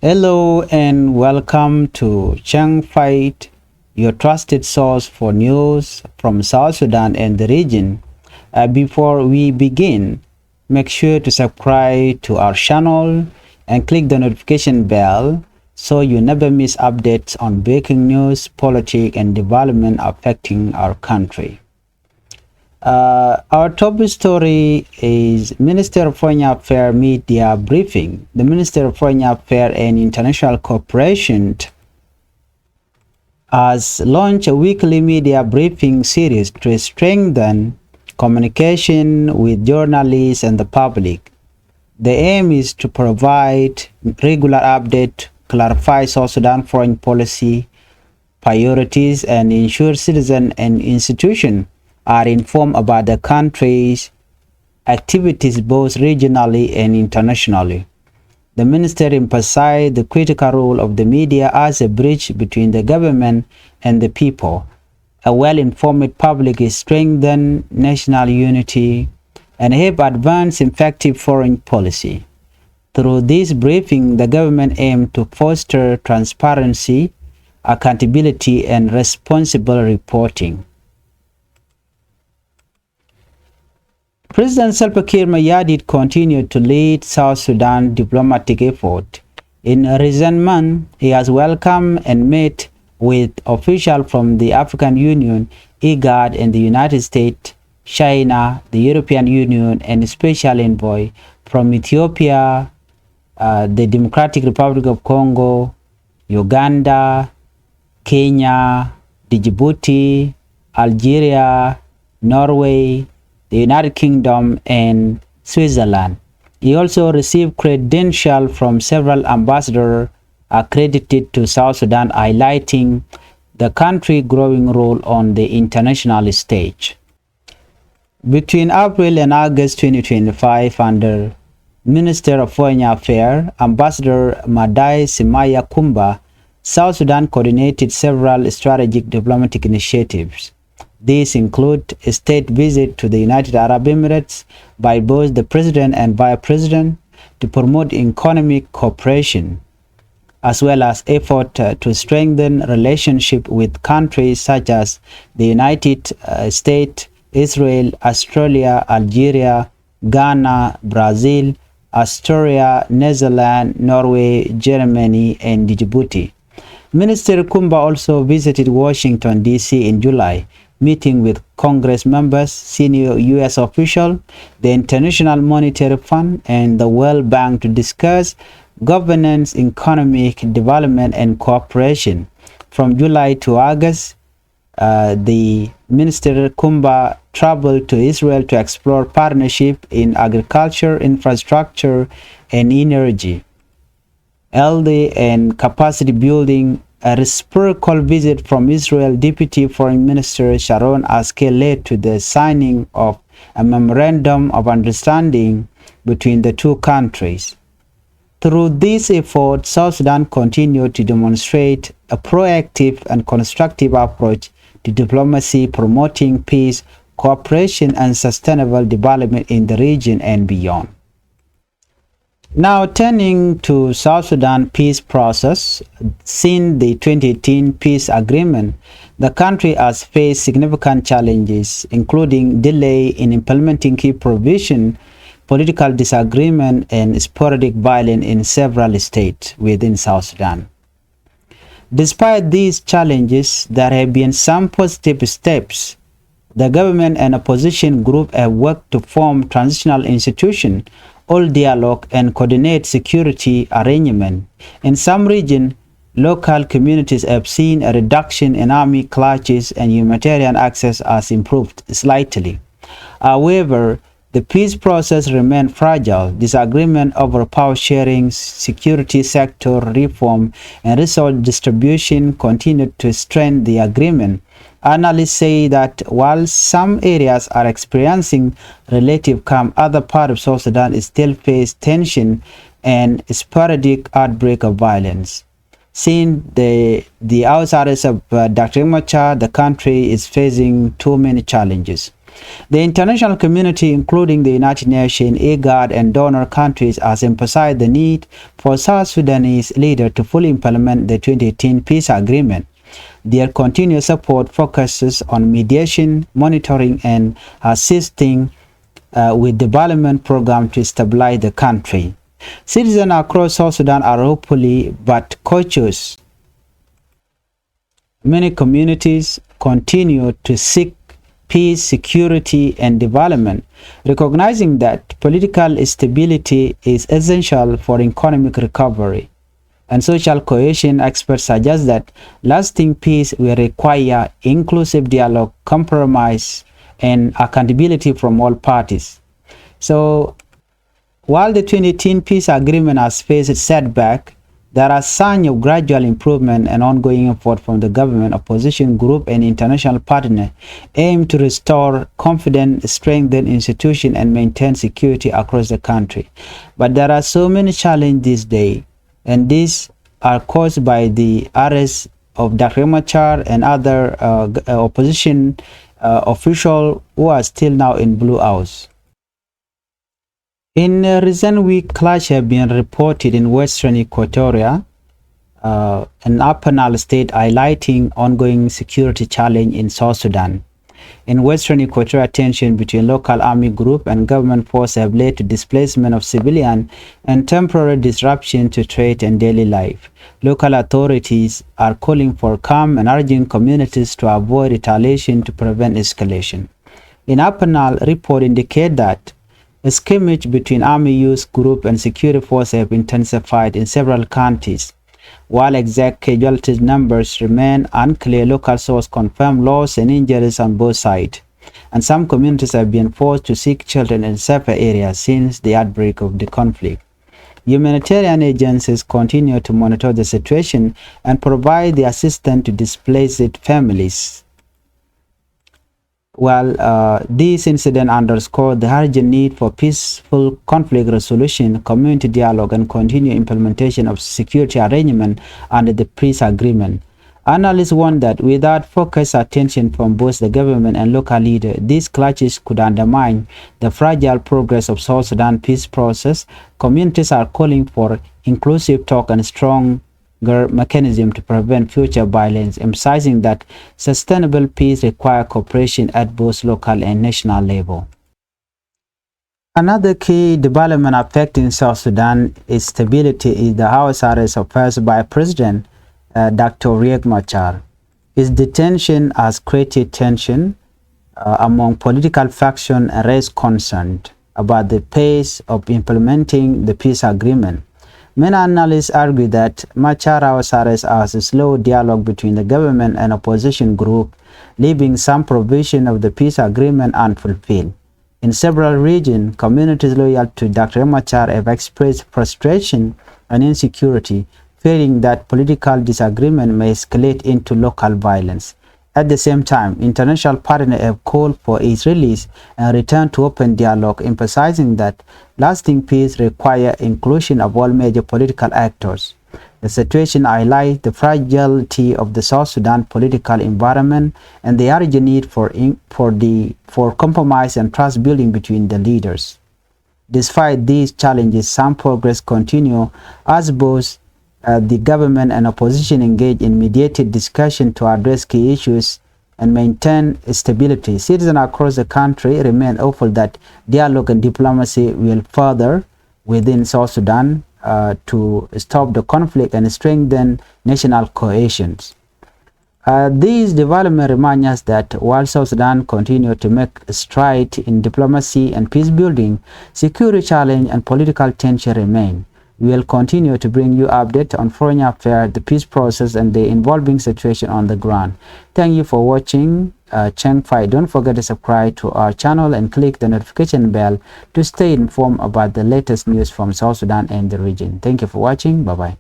Hello and welcome to Changfied, your trusted source for news from South Sudan and the region. Before we begin, make sure to subscribe to our channel and click the notification bell so you never miss updates on breaking news, politics, and development affecting our country. Our top story is Minister of Foreign Affairs media briefing. The Minister of Foreign Affairs and International Cooperation has launched a weekly media briefing series to strengthen communication with journalists and the public. The aim is to provide regular updates, clarify South Sudan foreign policy priorities, and ensure citizens and institutions are informed about the country's activities both regionally and internationally. The minister emphasized the critical role of the media as a bridge between the government and the people. A well-informed public is strengthen national unity and help advance effective foreign policy. Through this briefing, the government aimed to foster transparency, accountability, and responsible reporting. President Salva Kiir Mayardit continued to lead South Sudan diplomatic effort. In recent months, he has welcomed and met with officials from the African Union, IGAD, and the United States, China, the European Union, and a special envoy from Ethiopia, the Democratic Republic of Congo, Uganda, Kenya, Djibouti, Algeria, Norway, the United Kingdom, and Switzerland. He also received credentials from several ambassadors accredited to South Sudan, highlighting the country's growing role on the international stage. Between April and August 2025, under Minister of Foreign Affairs, Ambassador Madai Simaya Kumba, South Sudan coordinated several strategic diplomatic initiatives. These include a state visit to the United Arab Emirates by both the President and Vice President to promote economic cooperation, as well as effort to strengthen relationship with countries such as the United States, Israel, Australia, Algeria, Ghana, Brazil, Astoria, Netherlands, Norway, Germany, and Djibouti. Minister Kumba also visited Washington, D.C. in July, meeting with Congress members, senior U.S. officials, the International Monetary Fund, and the World Bank to discuss governance, economic development, and cooperation. From July to August, the Minister Kumba traveled to Israel to explore partnership in agriculture, infrastructure, and energy, health, and capacity building. A reciprocal visit from Israel Deputy Foreign Minister Sharon Aske led to the signing of a memorandum of understanding between the two countries. Through this effort, South Sudan continued to demonstrate a proactive and constructive approach to diplomacy, promoting peace, cooperation, and sustainable development in the region and beyond. Now, turning to South Sudan peace process, since the 2018 peace agreement, the country has faced significant challenges, including delay in implementing key provisions, political disagreement, and sporadic violence in several states within South Sudan. Despite these challenges, there have been some positive steps. The government and opposition group have worked to form transitional institutions, hold dialogue, and coordinate security arrangement. In some regions, local communities have seen a reduction in army clashes and humanitarian access has improved slightly. However, the peace process remains fragile. Disagreement over power sharing, security sector reform, and resource distribution continue to strain the agreement. Analysts say that while some areas are experiencing relative calm, other parts of South Sudan still face tension and sporadic outbreak of violence. Since the outsiders of Dr. Machar, the country is facing too many challenges. The international community, including the United Nations, IGAD, and donor countries, has emphasized the need for South Sudanese leaders to fully implement the 2018 peace agreement. Their continued support focuses on mediation, monitoring, and assisting with development programs to stabilize the country. Citizens across South Sudan are hopeful but cautious. Many communities continue to seek peace, security, and development, recognizing that political stability is essential for economic recovery and social cohesion. Experts suggest that lasting peace will require inclusive dialogue, compromise, and accountability from all parties. So, while the 2018 peace agreement has faced setback, there are signs of gradual improvement and ongoing effort from the government, opposition group, and international partners aimed to restore confidence, strengthen institutions, and maintain security across the country. But there are so many challenges these days, and these are caused by the arrest of Dr. Machar and other opposition officials who are still now in Blue House. In recent weeks, clash have been reported in Western Equatoria and Upper Nile State, highlighting ongoing security challenge in South Sudan. In Western Equatoria, tension between local army group and government forces have led to displacement of civilians and temporary disruption to trade and daily life. Local authorities are calling for calm and urging communities to avoid retaliation to prevent escalation. In Upper Nile, reports indicate that a skirmish between army youth group and security forces have intensified in several counties. While exact casualty numbers remain unclear, local sources confirm loss and injuries on both sides, and some communities have been forced to seek shelter in safer areas since the outbreak of the conflict. Humanitarian agencies continue to monitor the situation and provide the assistance to displaced families. Well, this incident underscored the urgent need for peaceful conflict resolution, community dialogue, and continued implementation of security arrangements under the peace agreement. Analysts warn that without focused attention from both the government and local leaders, these clashes could undermine the fragile progress of South Sudan peace process. Communities are calling for inclusive talk and strong mechanism to prevent future violence, emphasizing that sustainable peace requires cooperation at both local and national level. Another key development affecting South Sudan is stability is the house arrest of by President Dr. Riek Machar. His detention has created tension among political factions and raised concern about the pace of implementing the peace agreement. Many analysts argue that Machar house arrest has a slow dialogue between the government and opposition group, leaving some provision of the peace agreement unfulfilled. In several regions, communities loyal to Dr. Machar have expressed frustration and insecurity, fearing that political disagreement may escalate into local violence. At the same time, international partners have called for his release and return to open dialogue, emphasizing that lasting peace requires inclusion of all major political actors. The situation highlights the fragility of the South Sudan political environment and the urgent need for compromise and trust building between the leaders. Despite these challenges, some progress continues as both the government and opposition engage in mediated discussion to address key issues and maintain stability. Citizens across the country remain hopeful that dialogue and diplomacy will further within South Sudan to stop the conflict and strengthen national cohesion. These developments remind us that while South Sudan continues to make strides in diplomacy and peace building, security challenge and political tension remain. We will continue to bring you updates on foreign affairs, the peace process, and the evolving situation on the ground. Thank you for watching Changfied. Don't forget to subscribe to our channel and click the notification bell to stay informed about the latest news from South Sudan and the region. Thank you for watching. Bye-bye.